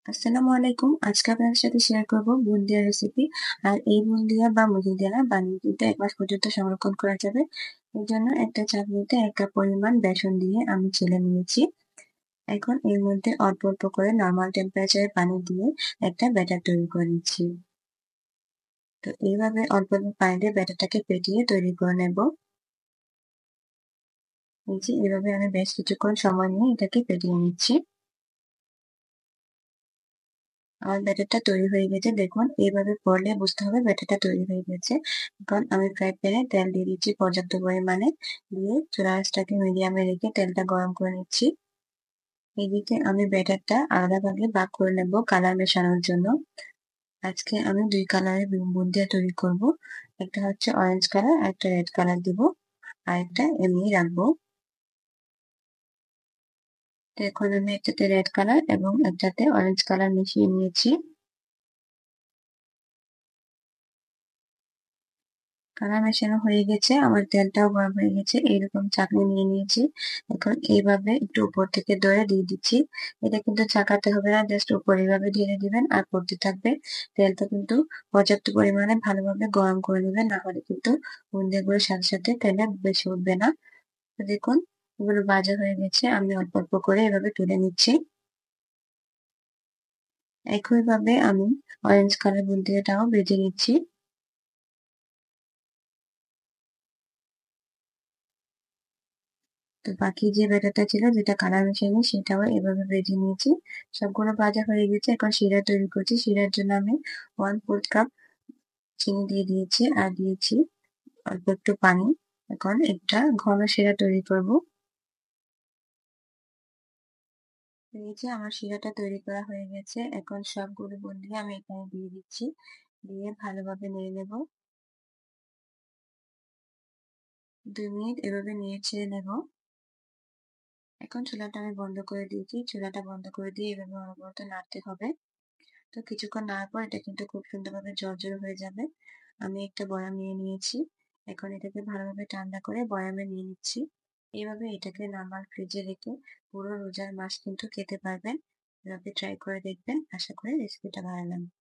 আসসালামু আলাইকুম। আজকে আপনাদের সাথে শেয়ার করব বুন্দিয়া রেসিপি। আর এই বুন্দিয়া বা মধুদিয়া বানিয়ে কিন্তু ১ মাস পর্যন্ত সংরক্ষণ করা যাবে। এজন্য একটা চাটনিতে ১ কাপ পরিমাণ বেসন দিয়ে আমি চেলে নিয়েছি। এখন এর মধ্যে অল্প, অল্প করে নরমাল টেম্পারেচারে পানি দিয়ে একটা ব্যাটার তৈরি করে নিচ্ছি। তো এইভাবে অল্প, অল্প পানি দিয়ে ব্যাটারটাকে ফেটিয়ে তৈরি করে নেব। এই যে এভাবে আমি বেশ কিছুক্ষণ সময় নিয়ে এটাকে ফেটিয়ে নিচ্ছি। আমার ব্যাটারটা তৈরি হয়ে গেছে। দেখুন এইভাবে পড়লে বুঝতে হবে ব্যাটারটা তৈরি হয়ে গেছে। এখন আমি ফ্রাই প্যানে তেল দিয়ে দিচ্ছি পর্যাপ্ত পরিমাণে। দিয়ে চুলা আঁচটাকে মিডিয়ামে রেখে তেলটা গরম করে নিচ্ছি। এদিকে আমি ব্যাটারটা আলাদা ভাগে ভাগ করে নেব কালার মেশানোর জন্য। আজকে আমি ২ কালারের বুন্দিয়া তৈরি করব। একটা হচ্ছে অরেঞ্জ কালার, আরেকটা রেড কালার দিব। আরেকটা এমনিই রাখবো। তো এখন আমি একটাতে রেড কালার এবং একটাতে অরেঞ্জ কালার মিশিয়ে নিয়েছি। কালার মেশানো হয়ে গেছে। আমার তেলটাও গরম হয়ে গেছে। এইরকম চাটনি নিয়ে নিয়েছি। এখন এইভাবে একটু উপর থেকে ধরে দিয়ে দিচ্ছি। এটা কিন্তু চাকাতে হবে না। জাস্ট উপর এভাবে ঢেলে দিবেন আর পড়তে থাকবে। তেলটা কিন্তু পর্যাপ্ত পরিমাণে ভালোভাবে গরম করে নিবেন। না হলে কিন্তু বুন্দিয়াগুলোর সাথে, সাথে তেলে বেশি উঠবে না। তো দেখুন এগুলো ভাজা হয়ে গেছে। আমি অল্প, অল্প করে এভাবে তুলে নিচ্ছি। একইভাবে আমি অরেঞ্জ কালার বুন্দিয়াটাও ভেজে নিচ্ছি। তো বাকি যে ব্যাটারটা ছিল যেটা কালার মেশাইনি সেটাও এভাবে ভেজে নিয়েছি। সবগুলো ভাজা হয়ে গেছে। এখন শিরা তৈরি করছি। শিরার জন্য আমি 1/4 কাপ চিনি দিয়ে দিয়েছি আর দিয়েছি অল্প একটু পানি। এখন একটা ঘন শিরা তৈরি করব। এই যে আমার শিরাটা তৈরি করা হয়ে গেছে। এখন সবগুলো বুন্দিয়া আমি এখানে দিয়ে দিচ্ছি। দিয়ে ভালোভাবে নেড়ে নেব। ২ মিনিট এভাবে নেড়ে ছেড়ে নেব। এখন চুলাটা আমি বন্ধ করে দিয়েছি। চুলাটা বন্ধ করে দিয়ে এভাবে অনবরত নাড়তে হবে। তো কিছুক্ষণ নাড়ার পর এটা কিন্তু খুব সুন্দরভাবে ঝরঝরে হয়ে যাবে। আমি একটা বয়াম নিয়ে নিয়েছি। এখন এটাকে ভালোভাবে ঠান্ডা করে বয়ামে নিয়ে নিচ্ছি। এভাবে এটাকে নরমাল ফ্রিজে রেখে পুরো রোজার মাস কিন্তু খেতে পারবেন। এভাবে ট্রাই করে দেখবেন। আশা করি রেসিপিটা ভালো লাগবে।